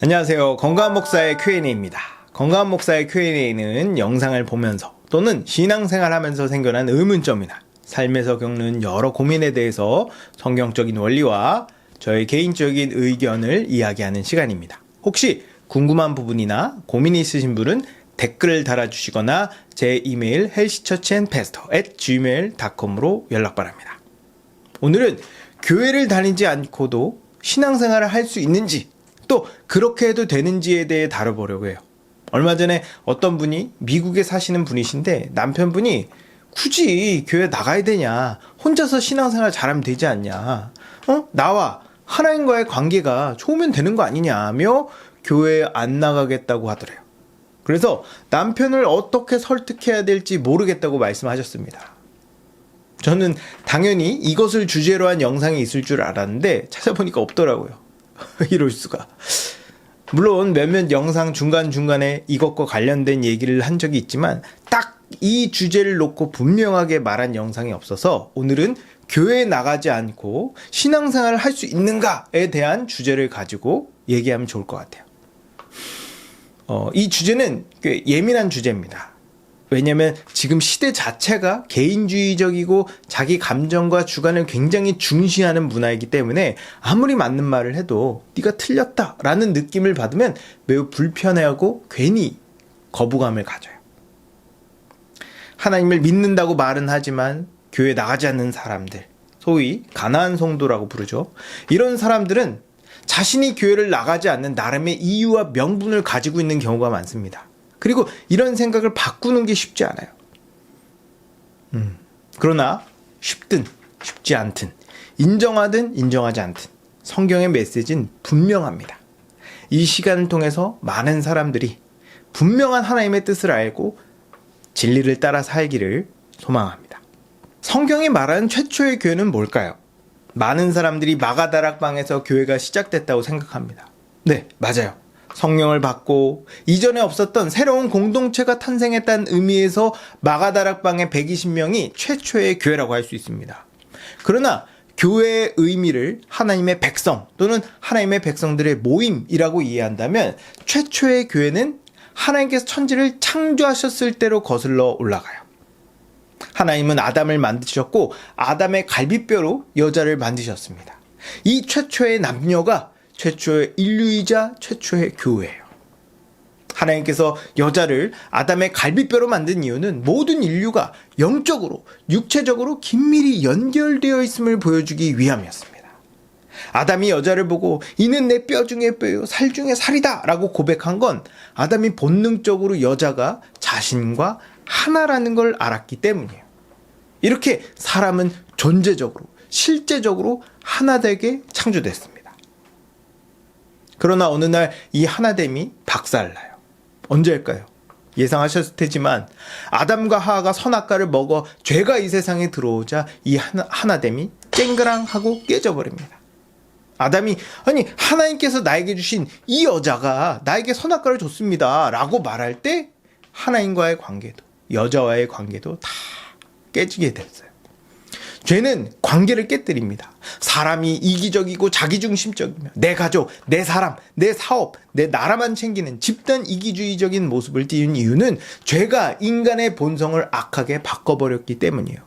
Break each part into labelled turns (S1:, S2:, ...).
S1: 안녕하세요. 건강한 목사의 Q&A입니다. 건강한 목사의 Q&A는 영상을 보면서 또는 신앙생활 하면서 생겨난 의문점이나 삶에서 겪는 여러 고민에 대해서 성경적인 원리와 저의 개인적인 의견을 이야기하는 시간입니다. 혹시 궁금한 부분이나 고민이 있으신 분은 댓글을 달아주시거나 제 이메일 healthchurchandpastor@gmail.com으로 연락 바랍니다. 오늘은 교회를 다니지 않고도 신앙생활을 할 수 있는지 또 그렇게 해도 되는지에 대해 다뤄보려고 해요. 얼마 전에 어떤 분이 미국에 사시는 분이신데 남편분이 굳이 교회 나가야 되냐, 혼자서 신앙생활 잘하면 되지 않냐, 나와 하나님과의 관계가 좋으면 되는 거 아니냐며 교회에 안 나가겠다고 하더래요. 그래서 남편을 어떻게 설득해야 될지 모르겠다고 말씀하셨습니다. 저는 당연히 이것을 주제로 한 영상이 있을 줄 알았는데 찾아보니까 없더라고요. 이럴 수가. 물론 몇몇 영상 중간중간에 이것과 관련된 얘기를 한 적이 있지만 딱 이 주제를 놓고 분명하게 말한 영상이 없어서 오늘은 교회에 나가지 않고 신앙생활을 할 수 있는가에 대한 주제를 가지고 얘기하면 좋을 것 같아요. 이 주제는 꽤 예민한 주제입니다. 왜냐하면 지금 시대 자체가 개인주의적이고 자기 감정과 주관을 굉장히 중시하는 문화이기 때문에 아무리 맞는 말을 해도 네가 틀렸다라는 느낌을 받으면 매우 불편해하고 괜히 거부감을 가져요. 하나님을 믿는다고 말은 하지만 교회 나가지 않는 사람들, 소위 가나안 성도라고 부르죠. 이런 사람들은 자신이 교회를 나가지 않는 나름의 이유와 명분을 가지고 있는 경우가 많습니다. 그리고 이런 생각을 바꾸는 게 쉽지 않아요. 그러나 쉽든 쉽지 않든 인정하든 인정하지 않든 성경의 메시지는 분명합니다. 이 시간을 통해서 많은 사람들이 분명한 하나님의 뜻을 알고 진리를 따라 살기를 소망합니다. 성경이 말하는 최초의 교회는 뭘까요? 많은 사람들이 마가다락방에서 교회가 시작됐다고 생각합니다. 네, 맞아요. 성령을 받고 이전에 없었던 새로운 공동체가 탄생했다는 의미에서 마가다락방의 120명이 최초의 교회라고 할 수 있습니다. 그러나 교회의 의미를 하나님의 백성 또는 하나님의 백성들의 모임이라고 이해한다면 최초의 교회는 하나님께서 천지를 창조하셨을 때로 거슬러 올라가요. 하나님은 아담을 만드셨고 아담의 갈비뼈로 여자를 만드셨습니다. 이 최초의 남녀가 최초의 인류이자 최초의 교회예요. 하나님께서 여자를 아담의 갈비뼈로 만든 이유는 모든 인류가 영적으로, 육체적으로 긴밀히 연결되어 있음을 보여주기 위함이었습니다. 아담이 여자를 보고 이는 내 뼈 중에 뼈요, 살 중에 살이다 라고 고백한 건 아담이 본능적으로 여자가 자신과 하나라는 걸 알았기 때문이에요. 이렇게 사람은 존재적으로, 실제적으로 하나되게 창조됐습니다. 그러나 어느 날 이 하나됨이 박살나요. 언제일까요? 예상하셨을 테지만 아담과 하하가 선악과를 먹어 죄가 이 세상에 들어오자 이 하나됨이 쨍그랑 하고 깨져버립니다. 아담이 아니 하나님께서 나에게 주신 이 여자가 나에게 선악과를 줬습니다 라고 말할 때 하나님과의 관계도 여자와의 관계도 다 깨지게 됐어요. 죄는 관계를 깨뜨립니다. 사람이 이기적이고 자기중심적이며 내 가족, 내 사람, 내 사업, 내 나라만 챙기는 집단 이기주의적인 모습을 띠는 이유는 죄가 인간의 본성을 악하게 바꿔버렸기 때문이에요.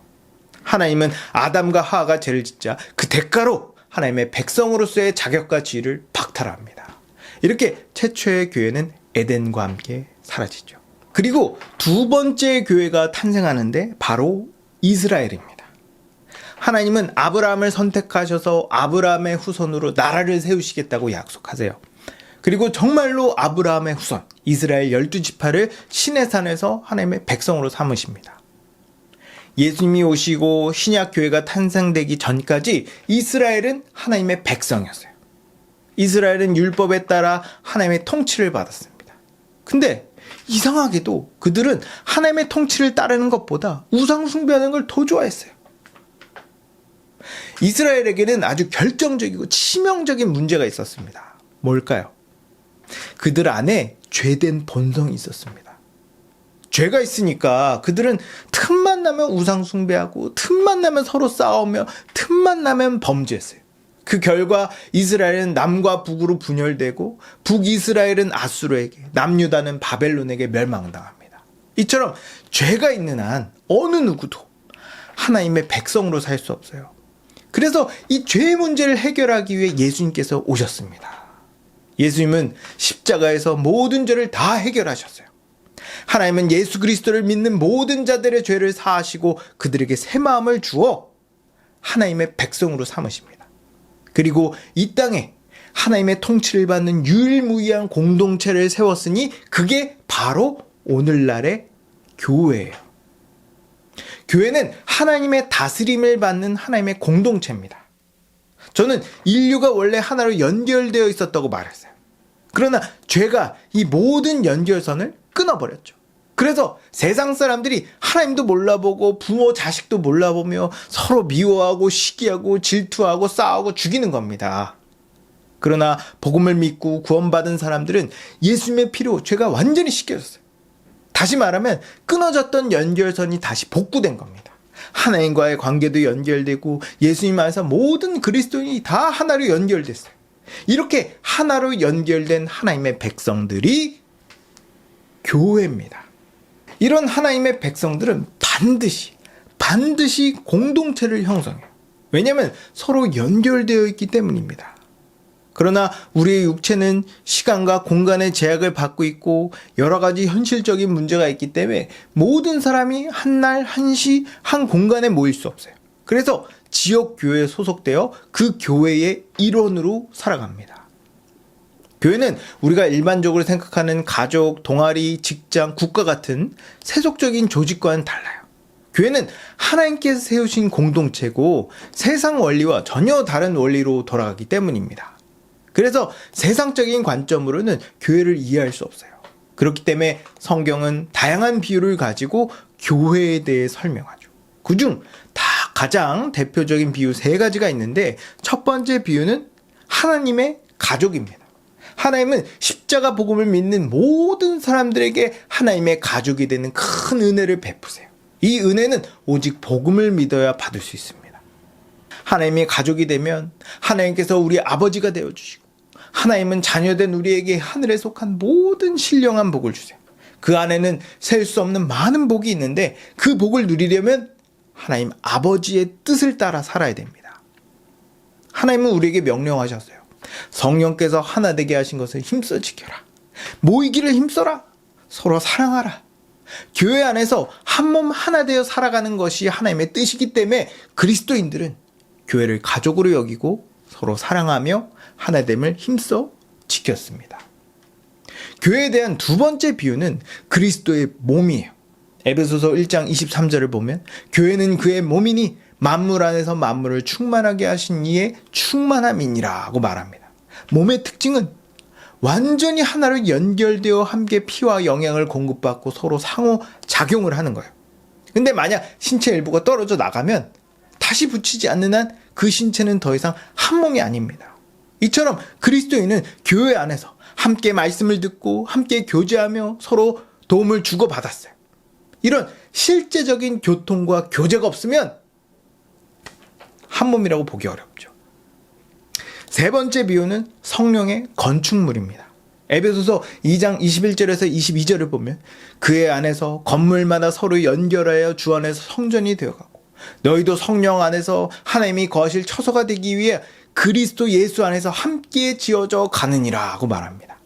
S1: 하나님은 아담과 하하가 죄를 짓자 그 대가로 하나님의 백성으로서의 자격과 지위를 박탈합니다. 이렇게 최초의 교회는 에덴과 함께 사라지죠. 그리고 두 번째 교회가 탄생하는데 바로 이스라엘입니다. 하나님은 아브라함을 선택하셔서 아브라함의 후손으로 나라를 세우시겠다고 약속하세요. 그리고 정말로 아브라함의 후손 이스라엘 12지파를 시내산에서 하나님의 백성으로 삼으십니다. 예수님이 오시고 신약교회가 탄생되기 전까지 이스라엘은 하나님의 백성이었어요. 이스라엘은 율법에 따라 하나님의 통치를 받았습니다. 근데 이상하게도 그들은 하나님의 통치를 따르는 것보다 우상 숭배하는 걸 더 좋아했어요. 이스라엘에게는 아주 결정적이고 치명적인 문제가 있었습니다. 뭘까요? 그들 안에 죄된 본성이 있었습니다. 죄가 있으니까 그들은 틈만 나면 우상 숭배하고 틈만 나면 서로 싸우며 틈만 나면 범죄했어요. 그 결과 이스라엘은 남과 북으로 분열되고 북이스라엘은 아수르에게, 남유다는 바벨론에게 멸망당합니다. 이처럼 죄가 있는 한 어느 누구도 하나님의 백성으로 살 수 없어요. 그래서 이 죄의 문제를 해결하기 위해 예수님께서 오셨습니다. 예수님은 십자가에서 모든 죄를 다 해결하셨어요. 하나님은 예수 그리스도를 믿는 모든 자들의 죄를 사하시고 그들에게 새 마음을 주어 하나님의 백성으로 삼으십니다. 그리고 이 땅에 하나님의 통치를 받는 유일무이한 공동체를 세웠으니 그게 바로 오늘날의 교회예요. 교회는 하나님의 다스림을 받는 하나님의 공동체입니다. 저는 인류가 원래 하나로 연결되어 있었다고 말했어요. 그러나 죄가 이 모든 연결선을 끊어버렸죠. 그래서 세상 사람들이 하나님도 몰라보고 부모 자식도 몰라보며 서로 미워하고 시기하고 질투하고 싸우고 죽이는 겁니다. 그러나 복음을 믿고 구원받은 사람들은 예수님의 피로 죄가 완전히 씻겨졌어요. 다시 말하면 끊어졌던 연결선이 다시 복구된 겁니다. 하나님과의 관계도 연결되고 예수님 안에서 모든 그리스도인이 다 하나로 연결됐어요. 이렇게 하나로 연결된 하나님의 백성들이 교회입니다. 이런 하나님의 백성들은 반드시 공동체를 형성해요. 왜냐하면 서로 연결되어 있기 때문입니다. 그러나 우리의 육체는 시간과 공간의 제약을 받고 있고 여러 가지 현실적인 문제가 있기 때문에 모든 사람이 한날 한시 한 공간에 모일 수 없어요. 그래서 지역 교회에 소속되어 그 교회의 일원으로 살아갑니다. 교회는 우리가 일반적으로 생각하는 가족, 동아리, 직장, 국가 같은 세속적인 조직과는 달라요. 교회는 하나님께서 세우신 공동체고 세상 원리와 전혀 다른 원리로 돌아가기 때문입니다. 그래서 세상적인 관점으로는 교회를 이해할 수 없어요. 그렇기 때문에 성경은 다양한 비유를 가지고 교회에 대해 설명하죠. 그중 다 가장 대표적인 비유 3가지가 있는데 첫 번째 비유는 하나님의 가족입니다. 하나님은 십자가 복음을 믿는 모든 사람들에게 하나님의 가족이 되는 큰 은혜를 베푸세요. 이 은혜는 오직 복음을 믿어야 받을 수 있습니다. 하나님의 가족이 되면 하나님께서 우리 아버지가 되어주시고 하나님은 자녀된 우리에게 하늘에 속한 모든 신령한 복을 주세요. 그 안에는 셀 수 없는 많은 복이 있는데 그 복을 누리려면 하나님 아버지의 뜻을 따라 살아야 됩니다. 하나님은 우리에게 명령하셨어요. 성령께서 하나 되게 하신 것을 힘써 지켜라. 모이기를 힘써라. 서로 사랑하라. 교회 안에서 한 몸 하나 되어 살아가는 것이 하나님의 뜻이기 때문에 그리스도인들은 교회를 가족으로 여기고 서로 사랑하며 하나됨을 힘써 지켰습니다. 교회에 대한 두 번째 비유는 그리스도의 몸이에요. 에베소서 1장 23절을 보면 교회는 그의 몸이니 만물 안에서 만물을 충만하게 하신 이의 충만함이니라고 말합니다. 몸의 특징은 완전히 하나로 연결되어 함께 피와 영양을 공급받고 서로 상호작용을 하는 거예요. 근데 만약 신체 일부가 떨어져 나가면 다시 붙이지 않는 한 그 신체는 더 이상 한 몸이 아닙니다. 이처럼 그리스도인은 교회 안에서 함께 말씀을 듣고 함께 교제하며 서로 도움을 주고받았어요. 이런 실제적인 교통과 교제가 없으면 한 몸이라고 보기 어렵죠. 세 번째 비유는 성령의 건축물입니다. 에베소서 2장 21절에서 22절을 보면 그의 안에서 건물마다 서로 연결하여 주 안에서 성전이 되어가고 너희도 성령 안에서 하나님이 거하실 처소가 되기 위해 그리스도 예수 안에서 함께 지어져 가느니라고 말합니다.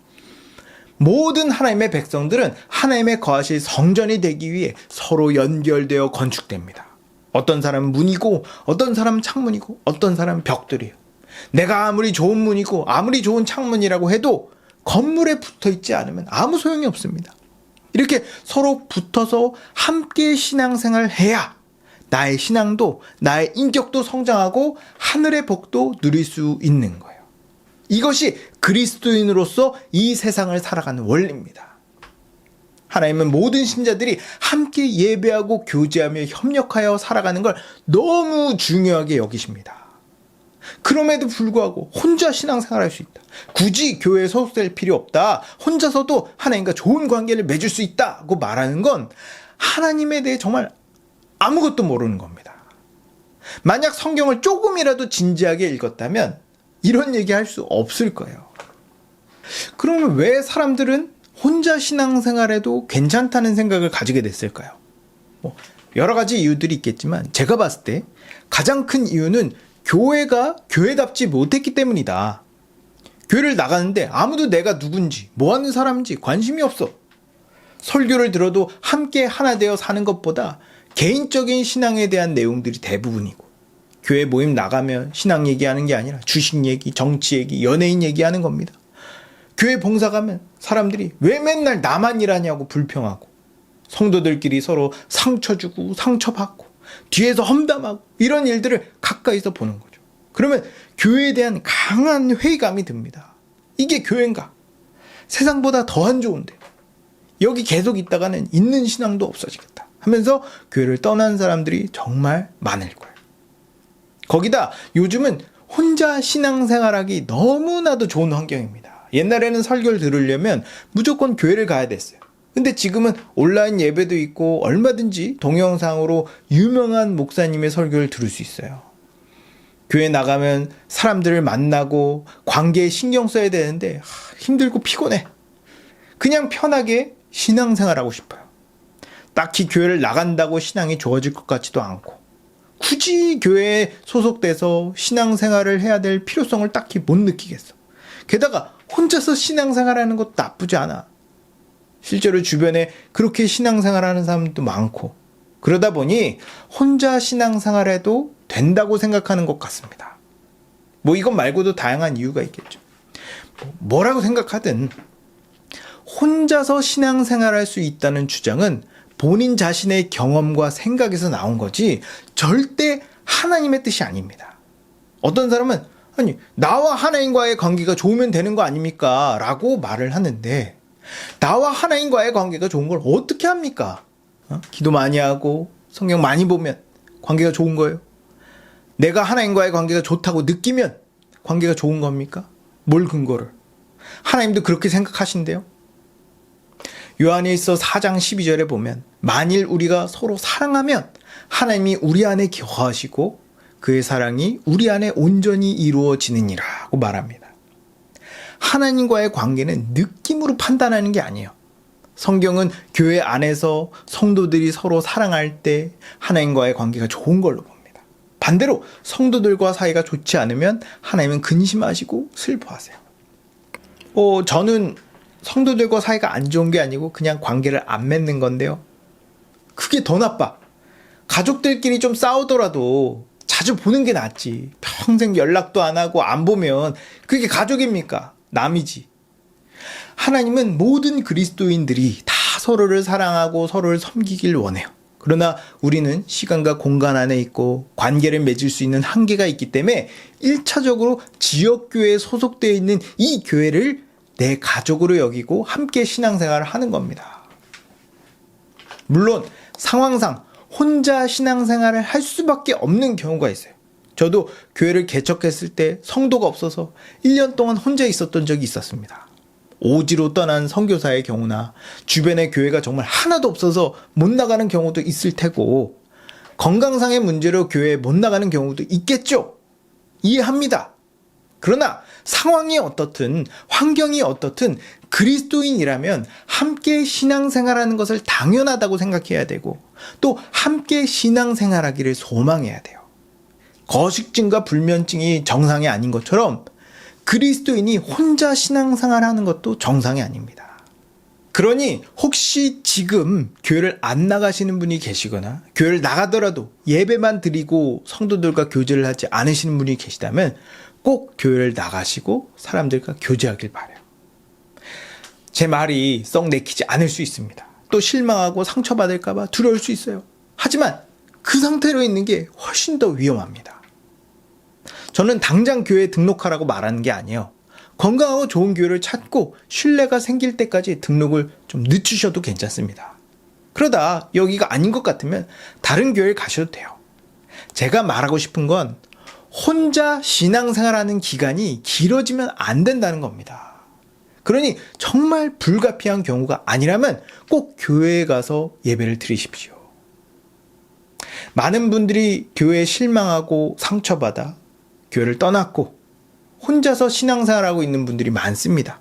S1: 모든 하나님의 백성들은 하나님의 거하실 성전이 되기 위해 서로 연결되어 건축됩니다. 어떤 사람은 문이고 어떤 사람은 창문이고 어떤 사람은 벽돌이에요. 내가 아무리 좋은 문이고 아무리 좋은 창문이라고 해도 건물에 붙어있지 않으면 아무 소용이 없습니다. 이렇게 서로 붙어서 함께 신앙생활을 해야 나의 신앙도 나의 인격도 성장하고 하늘의 복도 누릴 수 있는 거예요. 이것이 그리스도인으로서 이 세상을 살아가는 원리입니다. 하나님은 모든 신자들이 함께 예배하고 교제하며 협력하여 살아가는 걸 너무 중요하게 여기십니다. 그럼에도 불구하고 혼자 신앙생활할 수 있다. 굳이 교회에 소속될 필요 없다. 혼자서도 하나님과 좋은 관계를 맺을 수 있다고 말하는 건 하나님에 대해 정말 아무것도 모르는 겁니다. 만약 성경을 조금이라도 진지하게 읽었다면 이런 얘기 할 수 없을 거예요. 그러면 왜 사람들은 혼자 신앙생활해도 괜찮다는 생각을 가지게 됐을까요? 여러 가지 이유들이 있겠지만 제가 봤을 때 가장 큰 이유는 교회가 교회답지 못했기 때문이다. 교회를 나가는데 아무도 내가 누군지 뭐하는 사람인지 관심이 없어. 설교를 들어도 함께 하나 되어 사는 것보다 개인적인 신앙에 대한 내용들이 대부분이고, 교회 모임 나가면 신앙 얘기하는 게 아니라 주식 얘기, 정치 얘기, 연예인 얘기하는 겁니다. 교회 봉사 가면 사람들이 왜 맨날 나만 일하냐고 불평하고, 성도들끼리 서로 상처 주고 상처받고 뒤에서 험담하고 이런 일들을 가까이서 보는 거죠. 그러면 교회에 대한 강한 회의감이 듭니다. 이게 교회인가? 세상보다 더 안 좋은데 여기 계속 있다가는 있는 신앙도 없어지겠다 하면서 교회를 떠난 사람들이 정말 많을 거예요. 거기다 요즘은 혼자 신앙생활하기 너무나도 좋은 환경입니다. 옛날에는 설교를 들으려면 무조건 교회를 가야 됐어요. 근데 지금은 온라인 예배도 있고 얼마든지 동영상으로 유명한 목사님의 설교를 들을 수 있어요. 교회 나가면 사람들을 만나고 관계에 신경 써야 되는데 힘들고 피곤해. 그냥 편하게 신앙생활하고 싶어요. 딱히 교회를 나간다고 신앙이 좋아질 것 같지도 않고, 굳이 교회에 소속돼서 신앙생활을 해야 될 필요성을 딱히 못 느끼겠어. 게다가 혼자서 신앙생활하는 것도 나쁘지 않아. 실제로 주변에 그렇게 신앙생활하는 사람도 많고, 그러다 보니 혼자 신앙생활해도 된다고 생각하는 것 같습니다. 이것 말고도 다양한 이유가 있겠죠. 뭐라고 생각하든 혼자서 신앙생활할 수 있다는 주장은 본인 자신의 경험과 생각에서 나온 거지 절대 하나님의 뜻이 아닙니다. 어떤 사람은 아니 나와 하나님과의 관계가 좋으면 되는 거 아닙니까? 라고 말을 하는데, 나와 하나님과의 관계가 좋은 걸 어떻게 합니까? 기도 많이 하고 성경 많이 보면 관계가 좋은 거예요? 내가 하나님과의 관계가 좋다고 느끼면 관계가 좋은 겁니까? 뭘 근거를? 하나님도 그렇게 생각하신대요? 요한일서 4장 12절에 보면 만일 우리가 서로 사랑하면 하나님이 우리 안에 거하시고 그의 사랑이 우리 안에 온전히 이루어지느니라고 말합니다. 하나님과의 관계는 느낌으로 판단하는 게 아니에요. 성경은 교회 안에서 성도들이 서로 사랑할 때 하나님과의 관계가 좋은 걸로 봅니다. 반대로 성도들과 사이가 좋지 않으면 하나님은 근심하시고 슬퍼하세요. 저는 성도들과 사이가 안 좋은 게 아니고 그냥 관계를 안 맺는 건데요. 그게 더 나빠. 가족들끼리 좀 싸우더라도 자주 보는 게 낫지. 평생 연락도 안 하고 안 보면 그게 가족입니까? 남이지. 하나님은 모든 그리스도인들이 다 서로를 사랑하고 서로를 섬기길 원해요. 그러나 우리는 시간과 공간 안에 있고 관계를 맺을 수 있는 한계가 있기 때문에 1차적으로 지역교회에 소속되어 있는 이 교회를 내 가족으로 여기고 함께 신앙생활을 하는 겁니다. 물론 상황상 혼자 신앙생활을 할 수밖에 없는 경우가 있어요. 저도 교회를 개척했을 때 성도가 없어서 1년 동안 혼자 있었던 적이 있었습니다. 오지로 떠난 선교사의 경우나 주변에 교회가 정말 하나도 없어서 못 나가는 경우도 있을 테고, 건강상의 문제로 교회에 못 나가는 경우도 있겠죠. 이해합니다. 그러나 상황이 어떻든 환경이 어떻든 그리스도인이라면 함께 신앙생활하는 것을 당연하다고 생각해야 되고, 또 함께 신앙생활하기를 소망해야 돼요. 거식증과 불면증이 정상이 아닌 것처럼 그리스도인이 혼자 신앙생활하는 것도 정상이 아닙니다. 그러니 혹시 지금 교회를 안 나가시는 분이 계시거나 교회를 나가더라도 예배만 드리고 성도들과 교제를 하지 않으시는 분이 계시다면 꼭 교회를 나가시고 사람들과 교제하길 바라요. 제 말이 썩 내키지 않을 수 있습니다. 또 실망하고 상처받을까 봐 두려울 수 있어요. 하지만 그 상태로 있는 게 훨씬 더 위험합니다. 저는 당장 교회에 등록하라고 말하는 게 아니에요. 건강하고 좋은 교회를 찾고 신뢰가 생길 때까지 등록을 좀 늦추셔도 괜찮습니다. 그러다 여기가 아닌 것 같으면 다른 교회를 가셔도 돼요. 제가 말하고 싶은 건 혼자 신앙생활하는 기간이 길어지면 안 된다는 겁니다. 그러니 정말 불가피한 경우가 아니라면 꼭 교회에 가서 예배를 드리십시오. 많은 분들이 교회에 실망하고 상처받아 교회를 떠났고, 혼자서 신앙생활하고 있는 분들이 많습니다.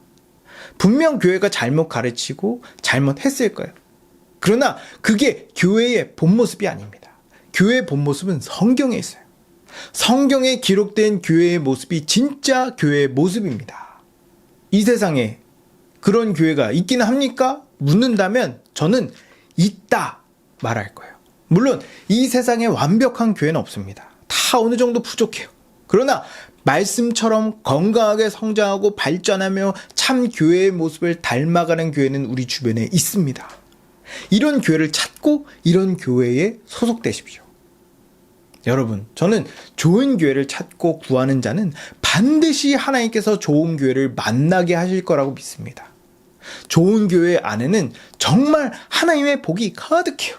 S1: 분명 교회가 잘못 가르치고 잘못했을 거예요. 그러나 그게 교회의 본 모습이 아닙니다. 교회의 본 모습은 성경에 있어요. 성경에 기록된 교회의 모습이 진짜 교회의 모습입니다. 이 세상에 그런 교회가 있기는 합니까? 묻는다면 저는 있다 말할 거예요. 물론 이 세상에 완벽한 교회는 없습니다. 다 어느 정도 부족해요. 그러나 말씀처럼 건강하게 성장하고 발전하며 참 교회의 모습을 닮아가는 교회는 우리 주변에 있습니다. 이런 교회를 찾고 이런 교회에 소속되십시오. 여러분, 저는 좋은 교회를 찾고 구하는 자는 반드시 하나님께서 좋은 교회를 만나게 하실 거라고 믿습니다. 좋은 교회 안에는 정말 하나님의 복이 가득해요.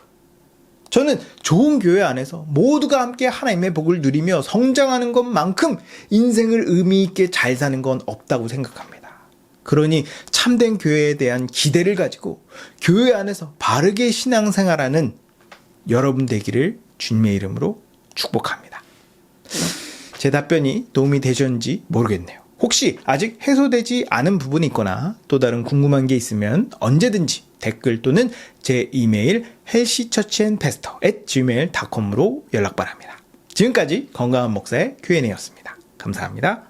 S1: 저는 좋은 교회 안에서 모두가 함께 하나님의 복을 누리며 성장하는 것만큼 인생을 의미 있게 잘 사는 건 없다고 생각합니다. 그러니 참된 교회에 대한 기대를 가지고 교회 안에서 바르게 신앙생활하는 여러분 되기를 주님의 이름으로 축복합니다. 제 답변이 도움이 되셨는지 모르겠네요. 혹시 아직 해소되지 않은 부분이 있거나 또 다른 궁금한 게 있으면 언제든지 댓글 또는 제 이메일 healthychurchandpastor@gmail.com으로 연락 바랍니다. 지금까지 건강한 목사의 Q&A였습니다. 감사합니다.